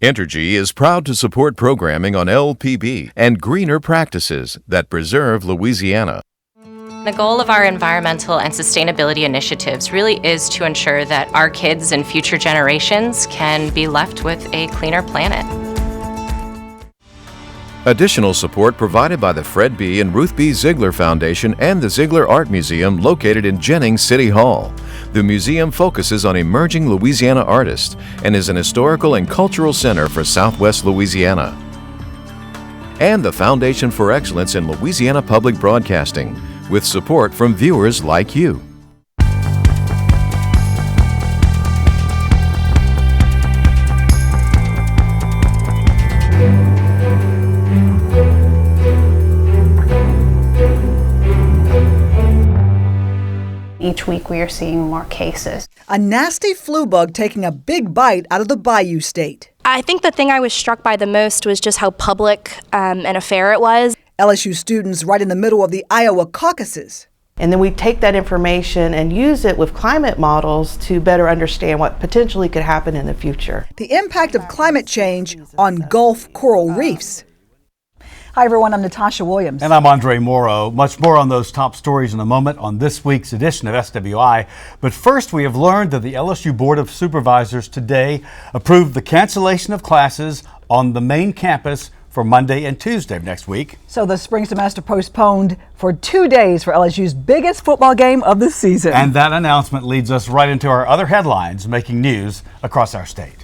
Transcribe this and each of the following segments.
Entergy is proud to support programming on LPB and greener practices that preserve Louisiana. The goal of our environmental and sustainability initiatives really is to ensure that our kids and future generations can be left with a cleaner planet. Additional support provided by the Fred B. and Ruth B. Ziegler Foundation and the Ziegler Art Museum located in Jennings City Hall. The museum focuses on emerging Louisiana artists and is an historical and cultural center for Southwest Louisiana. And the Foundation for Excellence in Louisiana Public Broadcasting, with support from viewers like you. Each week we are seeing more cases. A nasty flu bug taking a big bite out of the Bayou State. I think the thing I was struck by the most was just how public an affair it was. LSU students right in the middle of the Iowa caucuses. And then we take that information and use it with climate models to better understand what potentially could happen in the future. The impact of climate change on Gulf coral reefs. Hi everyone, I'm Natasha Williams. And I'm Moreau. Much more on those top stories in a moment on this week's edition of SWI. But first, we have learned that the LSU Board of Supervisors today approved the cancellation of classes on the main campus for Monday and Tuesday of next week. So the spring semester postponed for 2 days for LSU's biggest football game of the season. And that announcement leads us right into our other headlines making news across our state.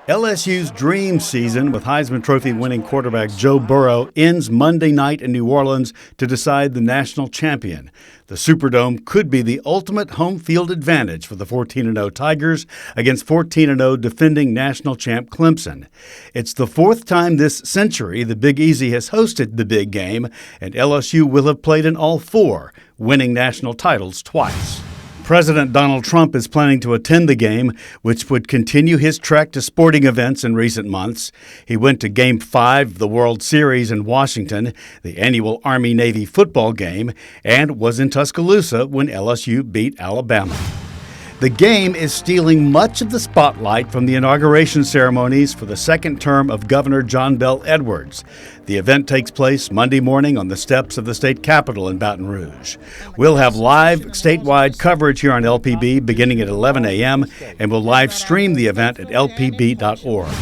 LSU's dream season with Heisman Trophy winning quarterback Joe Burrow ends Monday night in New Orleans to decide the national champion. The Superdome could be the ultimate home field advantage for the 14-0 Tigers against 14-0 defending national champ Clemson. It's the fourth time this century the Big Easy has hosted the big game, and LSU will have played in all four, winning national titles twice. President Donald Trump is planning to attend the game, which would continue his trek to sporting events in recent months. He went to Game 5 of the World Series in Washington, the annual Army-Navy football game, and was in Tuscaloosa when LSU beat Alabama. The game is stealing much of the spotlight from the inauguration ceremonies for the second term of Governor John Bel Edwards. The event takes place Monday morning on the steps of the state capitol in Baton Rouge. We'll have live statewide coverage here on LPB beginning at 11 a.m. and we'll live stream the event at lpb.org.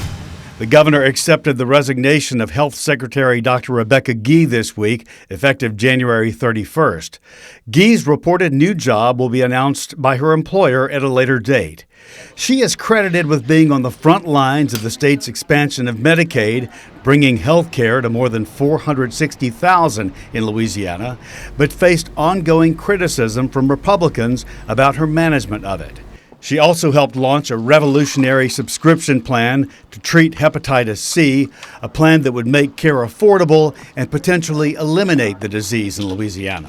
The governor accepted the resignation of Health Secretary Dr. Rebecca Gee this week, effective January 31st. Gee's reported new job will be announced by her employer at a later date. She is credited with being on the front lines of the state's expansion of Medicaid, bringing health care to more than 460,000 in Louisiana, but faced ongoing criticism from Republicans about her management of it. She also helped launch a revolutionary subscription plan to treat hepatitis C, a plan that would make care affordable and potentially eliminate the disease in Louisiana.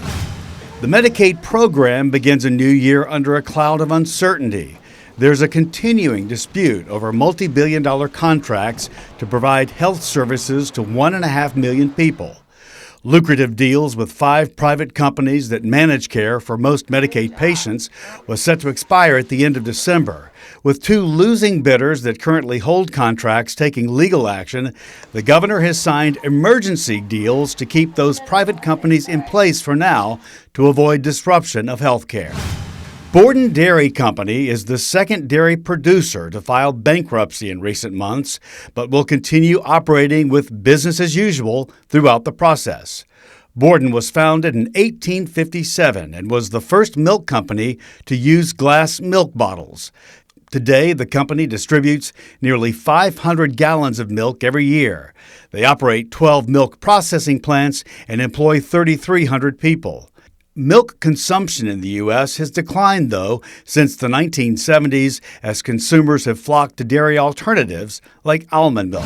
The Medicaid program begins a new year under a cloud of uncertainty. There's a continuing dispute over multi-billion-dollar contracts to provide health services to 1.5 million people. Lucrative deals with 5 private companies that manage care for most Medicaid patients was set to expire at the end of December. With 2 losing bidders that currently hold contracts taking legal action, the governor has signed emergency deals to keep those private companies in place for now to avoid disruption of health care. Borden Dairy Company is the second dairy producer to file bankruptcy in recent months, but will continue operating with business as usual throughout the process. Borden was founded in 1857 and was the first milk company to use glass milk bottles. Today, the company distributes nearly 500 gallons of milk every year. They operate 12 milk processing plants and employ 3,300 people. Milk consumption in the U.S. has declined, though, since the 1970s as consumers have flocked to dairy alternatives like almond milk.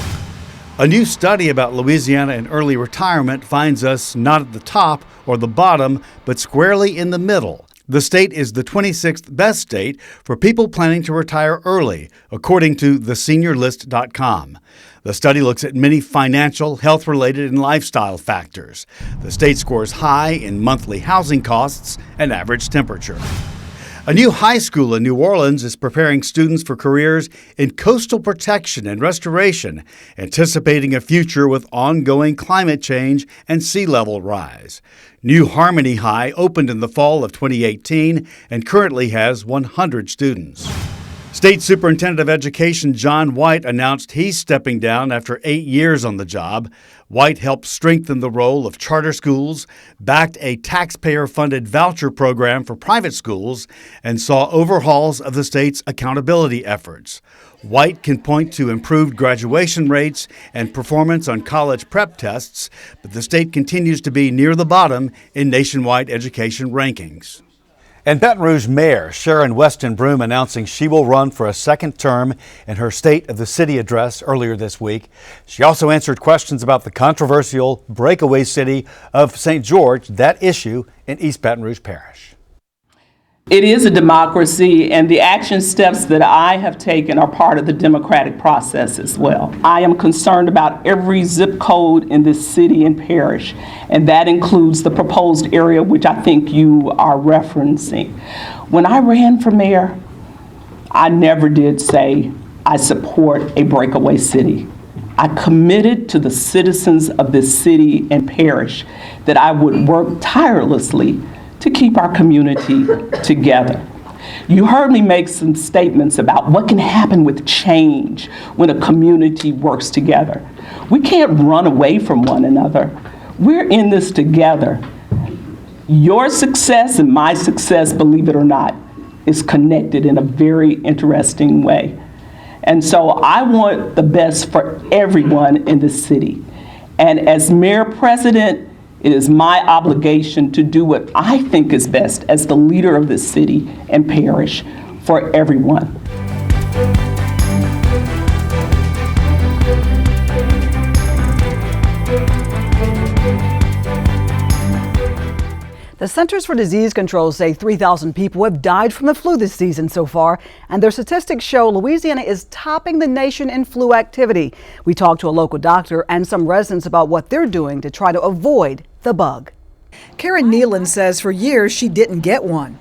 A new study about Louisiana and early retirement finds us not at the top or the bottom, but squarely in the middle. The state is the 26th best state for people planning to retire early, according to theseniorlist.com. The study looks at many financial, health-related, and lifestyle factors. The state scores high in monthly housing costs and average temperature. A new high school in New Orleans is preparing students for careers in coastal protection and restoration, anticipating a future with ongoing climate change and sea level rise. New Harmony High opened in the fall of 2018 and currently has 100 students. State Superintendent of Education John White announced he's stepping down after 8 years on the job. White helped strengthen the role of charter schools, backed a taxpayer-funded voucher program for private schools, and saw overhauls of the state's accountability efforts. White can point to improved graduation rates and performance on college prep tests, but the state continues to be near the bottom in nationwide education rankings. And Baton Rouge Mayor Sharon Weston Broome announcing she will run for a second term in her State of the City address earlier this week. She also answered questions about the controversial breakaway city of St. George, that issue in East Baton Rouge Parish. It is a democracy, and the action steps that I have taken are part of the democratic process as well. I am concerned about every zip code in this city and parish, and that includes the proposed area which I think you are referencing. When I ran for mayor, I never did say I support a breakaway city. I committed to the citizens of this city and parish that I would work tirelessly to keep our community together. You heard me make some statements about what can happen with change when a community works together. We can't run away from one another. We're in this together. Your success and my success, believe it or not, is connected in a very interesting way. And so I want the best for everyone in the city. And as mayor president, it is my obligation to do what I think is best as the leader of this city and parish for everyone. The Centers for Disease Control say 3,000 people have died from the flu this season so far, and their statistics show Louisiana is topping the nation in flu activity. We talked to a local doctor and some residents about what they're doing to try to avoid the bug. Karen Nealon says for years she didn't get one.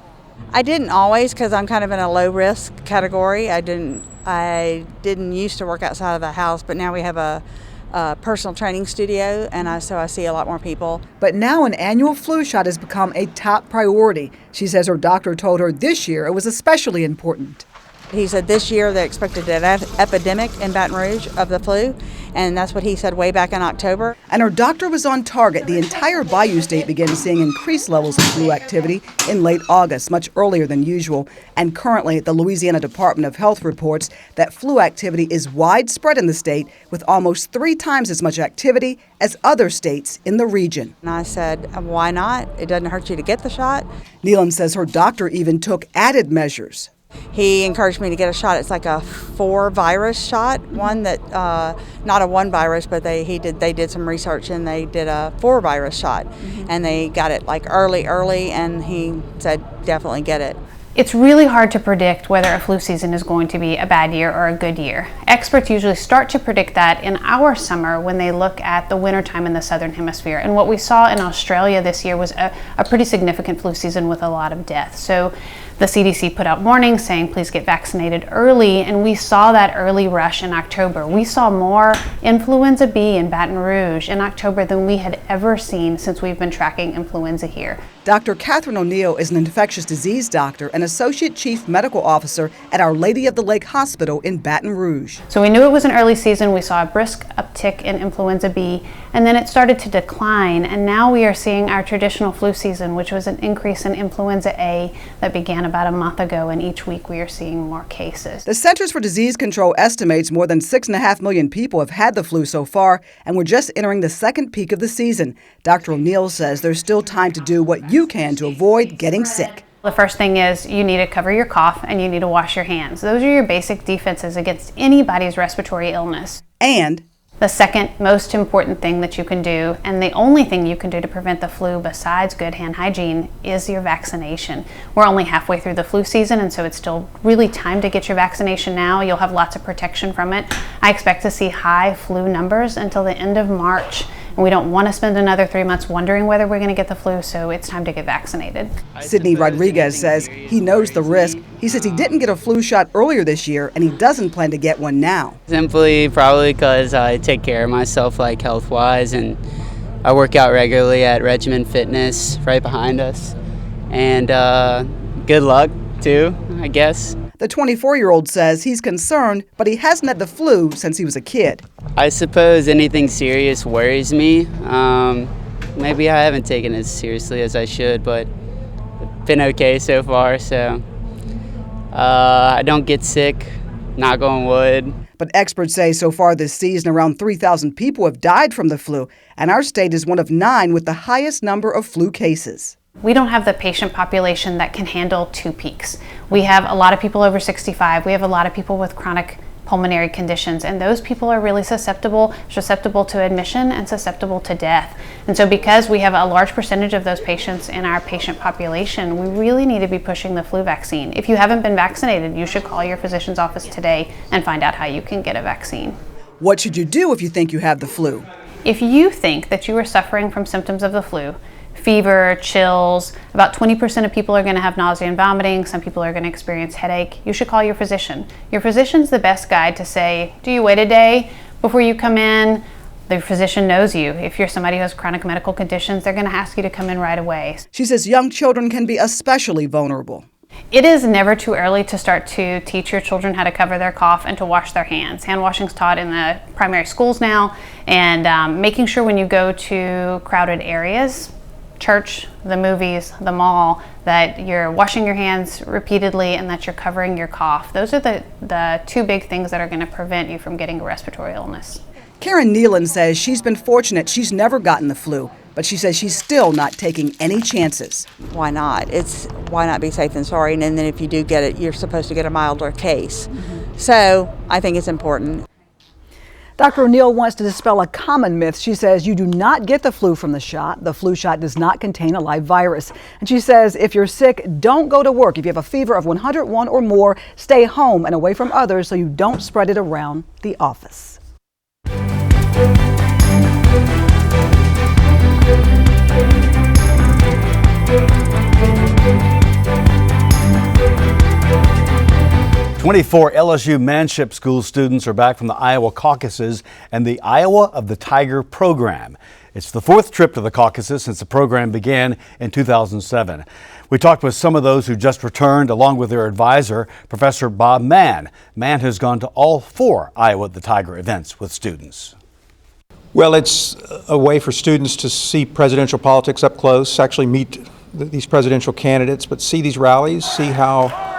I didn't always, because I'm kind of in a low risk category. I didn't used to work outside of the house, but now we have a personal training studio, and so I see a lot more people. But now an annual flu shot has become a top priority. She says her doctor told her this year it was especially important. He said this year they expected an epidemic in Baton Rouge of the flu, and that's what he said way back in October. And her doctor was on target. The entire Bayou State began seeing increased levels of flu activity in late August, much earlier than usual. And currently, the Louisiana Department of Health reports that flu activity is widespread in the state, with almost 3 times as much activity as other states in the region. And I said, why not? It doesn't hurt you to get the shot. Nealon says her doctor even took added measures. He encouraged me to get a shot. It's like a 4-virus shot, one that, not a 1 virus, but they did some research and they did a 4-virus shot. And they got it like early, and he said, definitely get it. It's really hard to predict whether a flu season is going to be a bad year or a good year. Experts usually start to predict that in our summer when they look at the wintertime in the southern hemisphere. And what we saw in Australia this year was a pretty significant flu season with a lot of death. So the CDC put out warnings saying please get vaccinated early, and we saw that early rush in October. We saw more influenza B in Baton Rouge in October than we had ever seen since we've been tracking influenza here. Dr. Catherine O'Neill is an infectious disease doctor and Associate Chief Medical Officer at Our Lady of the Lake Hospital in Baton Rouge. So we knew it was an early season. We saw a brisk uptick in influenza B, and then it started to decline, and now we are seeing our traditional flu season, which was an increase in influenza A that began about a month ago, and each week we are seeing more cases. The Centers for Disease Control estimates more than 6.5 million people have had the flu so far, and we're just entering the second peak of the season. Dr. O'Neill says there's still time to do what you can to avoid getting sick. The first thing is you need to cover your cough and you need to wash your hands. Those are your basic defenses against anybody's respiratory illness. And the second most important thing that you can do, and the only thing you can do to prevent the flu besides good hand hygiene, is your vaccination. We're only halfway through the flu season, and so it's still really time to get your vaccination now. You'll have lots of protection from it. I expect to see high flu numbers until the end of March, and we don't want to spend another 3 months wondering whether we're going to get the flu, so it's time to get vaccinated. Sidney Rodriguez says he knows the risk. He says he didn't get a flu shot earlier this year, and he doesn't plan to get one now. Simply probably because I take care of myself, like health-wise, and I work out regularly at Regimen Fitness right behind us. And good luck, too, I guess. The 24-year-old says he's concerned, but he hasn't had the flu since he was a kid. I suppose anything serious worries me. Maybe I haven't taken it as seriously as I should, but been okay so far, so I don't get sick, knock on wood. But experts say so far this season, around 3,000 people have died from the flu, and our state is one of 9 with the highest number of flu cases. We don't have the patient population that can handle 2 peaks. We have a lot of people over 65. We have a lot of people with chronic pulmonary conditions, and those people are really susceptible to admission and susceptible to death. And so because we have a large percentage of those patients in our patient population, we really need to be pushing the flu vaccine. If you haven't been vaccinated, you should call your physician's office today and find out how you can get a vaccine. What should you do if you think you have the flu? If you think that you are suffering from symptoms of the flu, fever, chills, about 20% of people are going to have nausea and vomiting. Some people are going to experience headache. You should call your physician. Your physician's the best guide to say, do you wait a day before you come in? The physician knows you. If you're somebody who has chronic medical conditions, they're going to ask you to come in right away. She says young children can be especially vulnerable. It is never too early to start to teach your children how to cover their cough and to wash their hands. Hand washing is taught in the primary schools now, and making sure when you go to crowded areas, church, the movies, the mall, that you're washing your hands repeatedly and that you're covering your cough. Those are the 2 big things that are going to prevent you from getting a respiratory illness. Karen Nealon says she's been fortunate she's never gotten the flu, but she says she's still not taking any chances. Why not? Why not be safe than sorry? And then if you do get it, you're supposed to get a milder case. So I think it's important. Dr. O'Neill wants to dispel a common myth. She says you do not get the flu from the shot. The flu shot does not contain a live virus. And she says if you're sick, don't go to work. If you have a fever of 101 or more, stay home and away from others so you don't spread it around the office. 24 LSU Manship School students are back from the Iowa caucuses and the Iowa of the Tiger program. It's the 4th trip to the caucuses since the program began in 2007. We talked with some of those who just returned, along with their advisor, Professor Bob Mann. Mann has gone to all 4 Iowa of the Tiger events with students. Well, it's a way for students to see presidential politics up close, actually meet these presidential candidates, but see these rallies, see how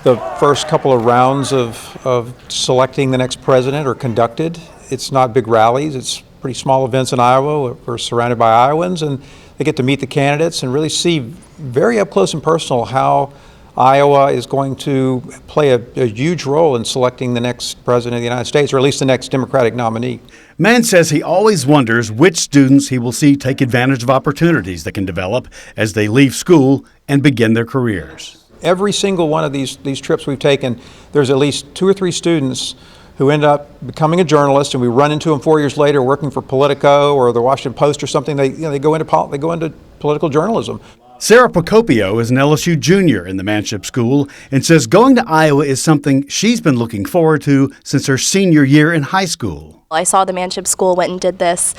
the first couple of rounds of selecting the next president are conducted. It's not big rallies, it's pretty small events in Iowa. We're surrounded by Iowans, and they get to meet the candidates and really see very up close and personal how Iowa is going to play a huge role in selecting the next president of the United States, or at least the next Democratic nominee. Mann says he always wonders which students he will see take advantage of opportunities that can develop as they leave school and begin their careers. Every single one of these trips we've taken, there's at least 2 or 3 students who end up becoming a journalist, and we run into them 4 years later working for Politico or the Washington Post or something. They go into political journalism. Sarah Procopio is an LSU junior in the Manship School and says going to Iowa is something she's been looking forward to since her senior year in high school. I saw the Manship School went and did this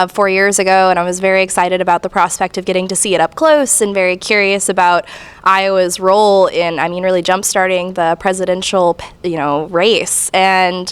4 years ago, and I was very excited about the prospect of getting to see it up close and very curious about Iowa's role in, really jump-starting the presidential, race. And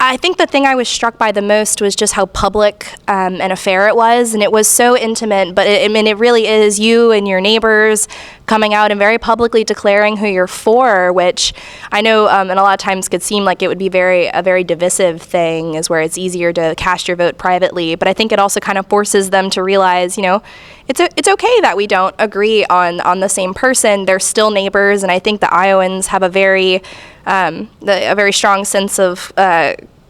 I think the thing I was struck by the most was just how public an affair it was, and it was so intimate, but it really is you and your neighbors coming out and very publicly declaring who you're for, which I know and a lot of times could seem like it would be a very divisive thing, is where it's easier to cast your vote privately, but I think it also kind of forces them to realize, it's okay that we don't agree on the same person. They're still neighbors, and I think the Iowans have a very strong sense of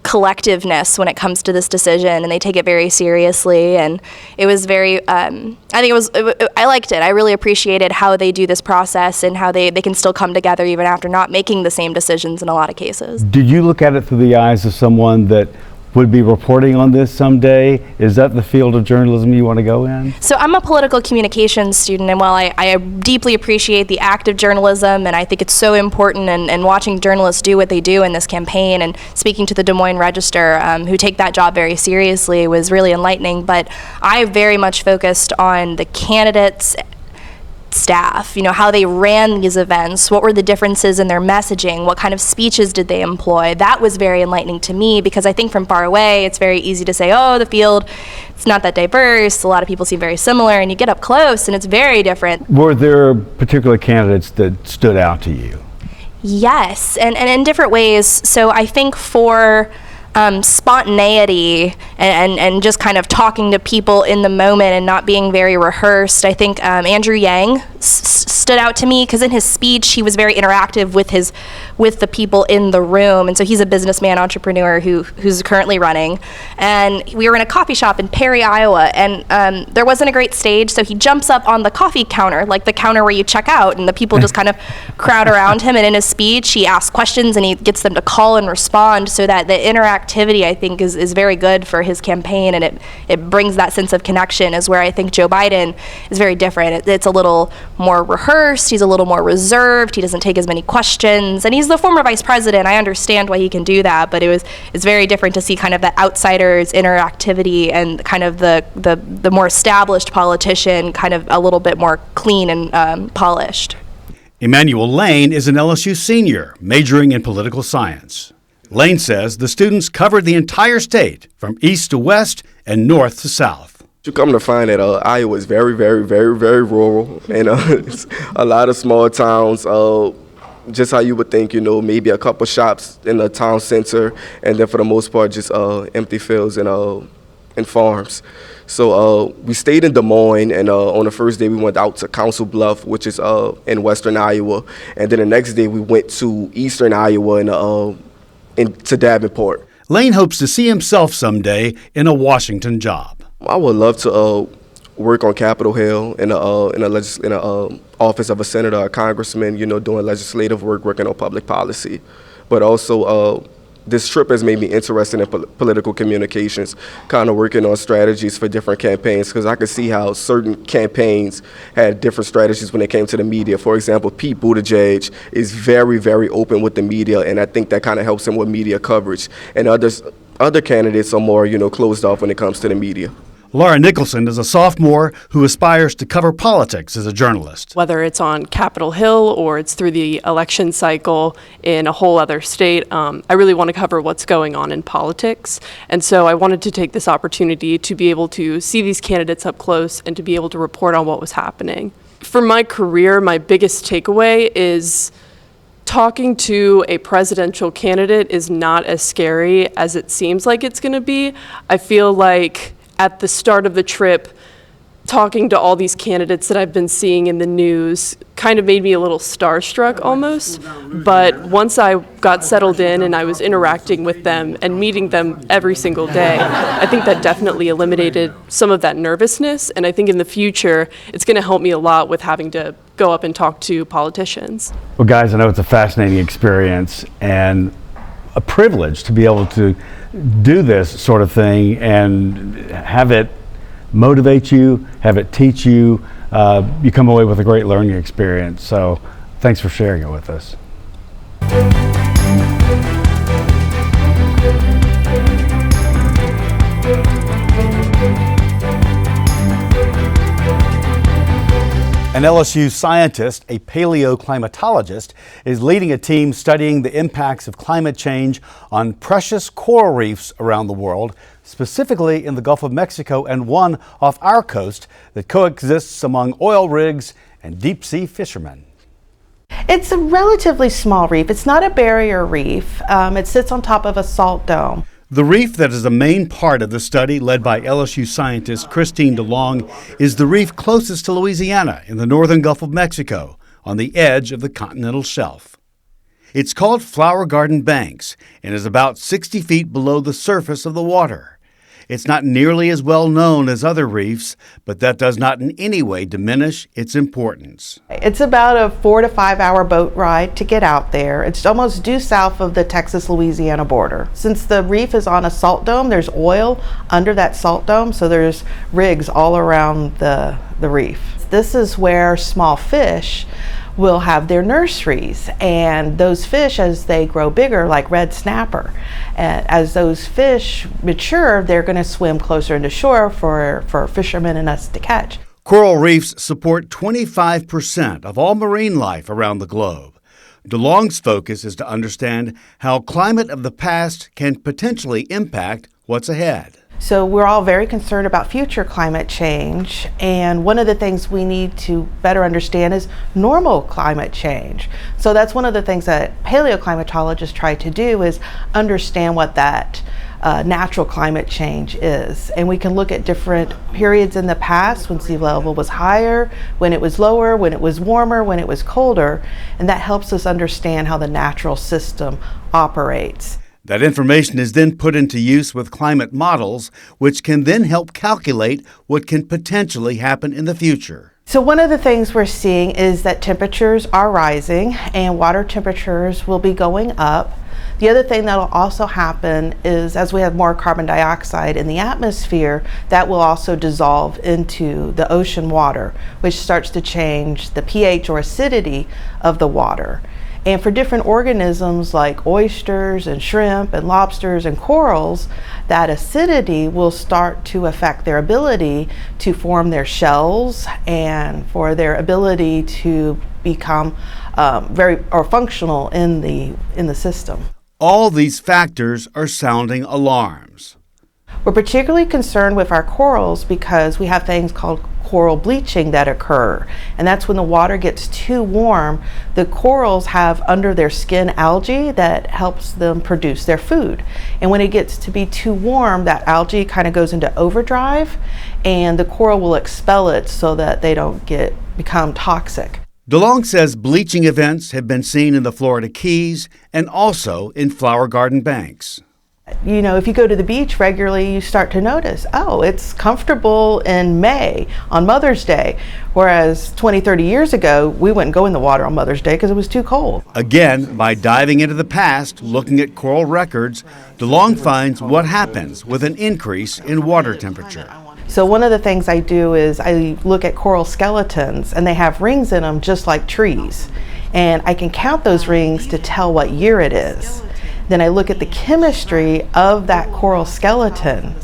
collectiveness when it comes to this decision, and they take it very seriously. And it was I liked it. I really appreciated how they do this process and how they can still come together even after not making the same decisions in a lot of cases. Did you look at it through the eyes of someone that would be reporting on this someday? Is that the field of journalism you want to go in? So I'm a political communications student, and while I deeply appreciate the act of journalism, and I think it's so important, and watching journalists do what they do in this campaign, and speaking to the Des Moines Register, who take that job very seriously, was really enlightening. But I very much focused on the candidates' staff, how they ran these events, what were the differences in their messaging, what kind of speeches did they employ. That was very enlightening to me, because I think from far away it's very easy to say, oh, the field, it's not that diverse, a lot of people seem very similar, and you get up close and it's very different. Were there particular candidates that stood out to you? Yes, and in different ways. So I think for spontaneity and just kind of talking to people in the moment and not being very rehearsed, I think Andrew Yang stood out to me, because in his speech he was very interactive with the people in the room, and so he's a businessman entrepreneur who's currently running. And we were in a coffee shop in Perry, Iowa, and there wasn't a great stage, so he jumps up on the coffee counter, like the counter where you check out, and the people just kind of crowd around him, and in his speech he asks questions and he gets them to call and respond, so that the interactivity, I think, is very good for his campaign, and it brings that sense of connection, is where I think Joe Biden is very different. It's a little more rehearsed, he's a little more reserved, he doesn't take as many questions, and he's the former vice president. I understand why he can do that, but it's very different to see kind of the outsider's interactivity and kind of the more established politician kind of a little bit more clean and polished. Emmanuel Lane is an LSU senior majoring in political science. Lane says the students covered the entire state from east to west and north to south. You come to find that Iowa is very, very, very, very rural, and it's a lot of small towns. Just how you would think, maybe a couple shops in the town center, and then for the most part, just empty fields and farms. So we stayed in Des Moines, and on the first day we went out to Council Bluff, which is in western Iowa, and then the next day we went to eastern Iowa and to Davenport. Lane hopes to see himself someday in a Washington job. I would love to work on Capitol Hill in a office of a senator or a congressman, doing legislative work, working on public policy. But also, this trip has made me interested in political communications, kind of working on strategies for different campaigns, because I could see how certain campaigns had different strategies when it came to the media. For example, Pete Buttigieg is very, very open with the media, and I think that kind of helps him with media coverage. And other candidates are more, closed off when it comes to the media. Laura Nicholson is a sophomore who aspires to cover politics as a journalist. Whether it's on Capitol Hill or it's through the election cycle in a whole other state, I really want to cover what's going on in politics. And so I wanted to take this opportunity to be able to see these candidates up close and to be able to report on what was happening. For my career, my biggest takeaway is talking to a presidential candidate is not as scary as it seems like it's going to be. I feel like at the start of the trip, talking to all these candidates that I've been seeing in the news kind of made me a little starstruck almost. But once I got settled in and I was interacting with them and meeting them every single day, I think that definitely eliminated some of that nervousness. And I think in the future, it's going to help me a lot with having to go up and talk to politicians. Well, guys, I know it's a fascinating experience and a privilege to be able to do this sort of thing and have it motivate you, have it teach you. You come away with a great learning experience. So thanks for sharing it with us. An LSU scientist, a paleoclimatologist, is leading a team studying the impacts of climate change on precious coral reefs around the world, specifically in the Gulf of Mexico and one off our coast that coexists among oil rigs and deep sea fishermen. It's a relatively small reef. It's not a barrier reef. It sits on top of a salt dome. The reef that is the main part of the study, led by LSU scientist Christine DeLong, is the reef closest to Louisiana in the northern Gulf of Mexico, on the edge of the continental shelf. It's called Flower Garden Banks and is about 60 feet below the surface of the water. It's not nearly as well known as other reefs, but that does not in any way diminish its importance. It's about a 4 to 5 hour boat ride to get out there. It's almost due south of the Texas-Louisiana border. Since the reef is on a salt dome, there's oil under that salt dome, so there's rigs all around the reef. This is where small fish will have their nurseries, and those fish, as they grow bigger, like red snapper, as those fish mature, they're going to swim closer into shore for fishermen and us to catch. Coral reefs support 25% of all marine life around the globe. DeLong's focus is to understand how climate of the past can potentially impact what's ahead. So we're all very concerned about future climate change, and one of the things we need to better understand is normal climate change. So that's one of the things that paleoclimatologists try to do, is understand what that natural climate change is. And we can look at different periods in the past when sea level was higher, when it was lower, when it was warmer, when it was colder, and that helps us understand how the natural system operates. That information is then put into use with climate models, which can then help calculate what can potentially happen in the future. So one of the things we're seeing is that temperatures are rising and water temperatures will be going up. The other thing that will also happen is, as we have more carbon dioxide in the atmosphere, that will also dissolve into the ocean water, which starts to change the pH or acidity of the water. And for different organisms like oysters and shrimp and lobsters and corals, that acidity will start to affect their ability to form their shells and for their ability to become functional in the system. All these factors are sounding alarms. We're particularly concerned with our corals because we have things called coral bleaching that occur, and that's when the water gets too warm. The corals have under their skin algae that helps them produce their food, and when it gets to be too warm, that algae kind of goes into overdrive, and the coral will expel it so that they don't become toxic. DeLong says bleaching events have been seen in the Florida Keys and also in flower garden banks. You know, if you go to the beach regularly, you start to notice, oh, it's comfortable in May on Mother's Day, whereas 20, 30 years ago, we wouldn't go in the water on Mother's Day because it was too cold. Again, by diving into the past, looking at coral records, DeLong finds what happens with an increase in water temperature. So one of the things I do is I look at coral skeletons, and they have rings in them just like trees. And I can count those rings to tell what year it is. Then I look at the chemistry of that coral skeleton,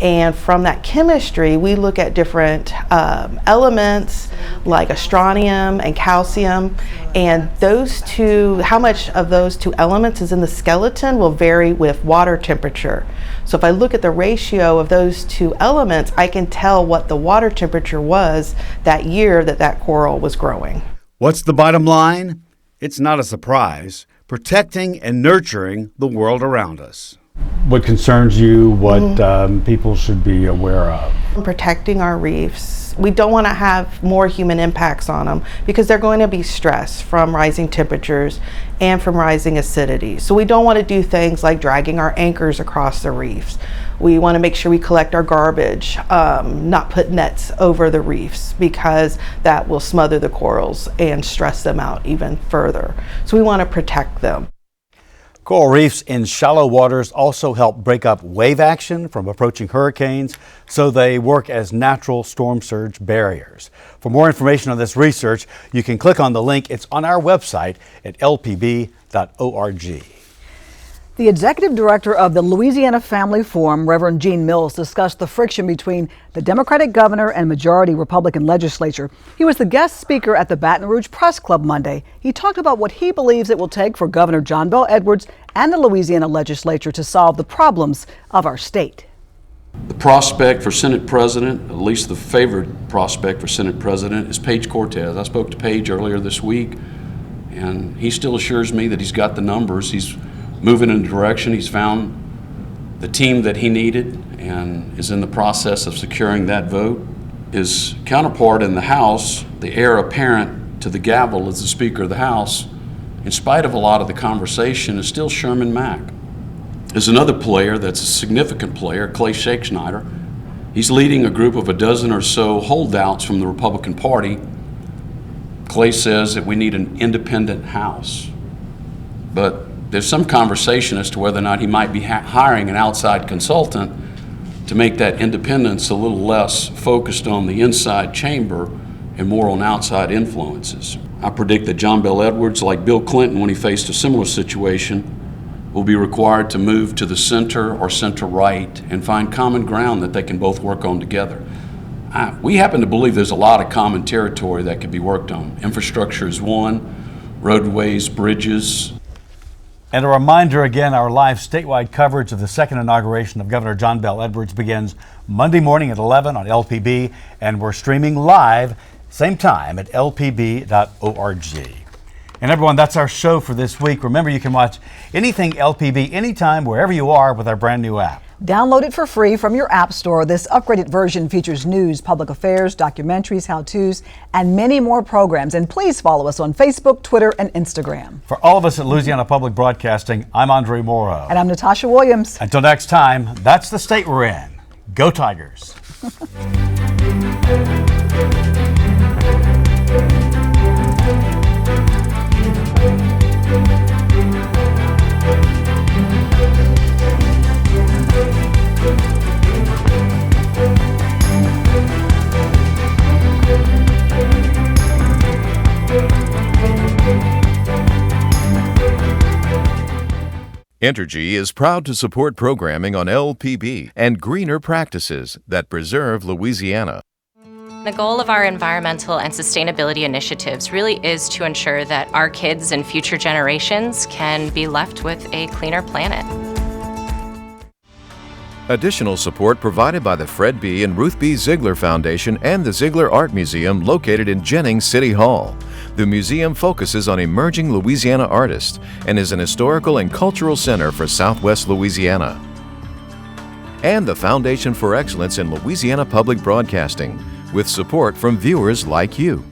and from that chemistry we look at different elements like strontium and calcium, and those two, how much of those two elements is in the skeleton will vary with water temperature. So if I look at the ratio of those two elements, I can tell what the water temperature was that year that coral was growing. What's the bottom line? It's not a surprise. Protecting and nurturing the world around us. What concerns you, what people should be aware of? Protecting our reefs. We don't want to have more human impacts on them because they're going to be stressed from rising temperatures and from rising acidity. So we don't want to do things like dragging our anchors across the reefs. We want to make sure we collect our garbage, not put nets over the reefs because that will smother the corals and stress them out even further. So we want to protect them. Coral reefs in shallow waters also help break up wave action from approaching hurricanes, so they work as natural storm surge barriers. For more information on this research, you can click on the link. It's on our website at lpb.org. The executive director of the Louisiana Family Forum, Reverend Gene Mills, discussed the friction between the Democratic governor and majority Republican legislature. He was the guest speaker at the Baton Rouge Press Club Monday. He talked about what he believes it will take for Governor John Bel Edwards and the Louisiana legislature to solve the problems of our state. The prospect for Senate President, at least the favored prospect for Senate President, is Page Cortez. I spoke to Page earlier this week, and he still assures me that he's got the numbers. He's moving in a direction. He's found the team that he needed and is in the process of securing that vote. His counterpart in the House, the heir apparent to the gavel as the Speaker of the House, in spite of a lot of the conversation, is still Sherman Mack. is another player that's a significant player, Clay Shakeschneider. He's leading a group of a dozen or so holdouts from the Republican Party. Clay says that we need an independent House. But there's some conversation as to whether or not he might be hiring an outside consultant to make that independence a little less focused on the inside chamber and more on outside influences. I predict that John Bel Edwards, like Bill Clinton when he faced a similar situation, will be required to move to the center or center-right and find common ground that they can both work on together. We happen to believe there's a lot of common territory that could be worked on. Infrastructure is one, roadways, bridges. And a reminder again, our live statewide coverage of the second inauguration of Governor John Bel Edwards begins Monday morning at 11 on LPB, and we're streaming live same time at lpb.org. And everyone, that's our show for this week. Remember, you can watch anything LPB anytime, wherever you are, with our brand new app. Download it for free from your app store. This upgraded version features news, public affairs, documentaries, how-tos, and many more programs. And please follow us on Facebook, Twitter, and Instagram. For all of us at Louisiana Public Broadcasting, I'm Andre Moreau. And I'm Natasha Williams. Until next time, that's the state we're in. Go Tigers. Entergy is proud to support programming on LPB and greener practices that preserve Louisiana. The goal of our environmental and sustainability initiatives really is to ensure that our kids and future generations can be left with a cleaner planet. Additional support provided by the Fred B. and Ruth B. Ziegler Foundation and the Ziegler Art Museum located in Jennings City Hall. The museum focuses on emerging Louisiana artists and is an historical and cultural center for Southwest Louisiana. And the Foundation for Excellence in Louisiana Public Broadcasting, with support from viewers like you.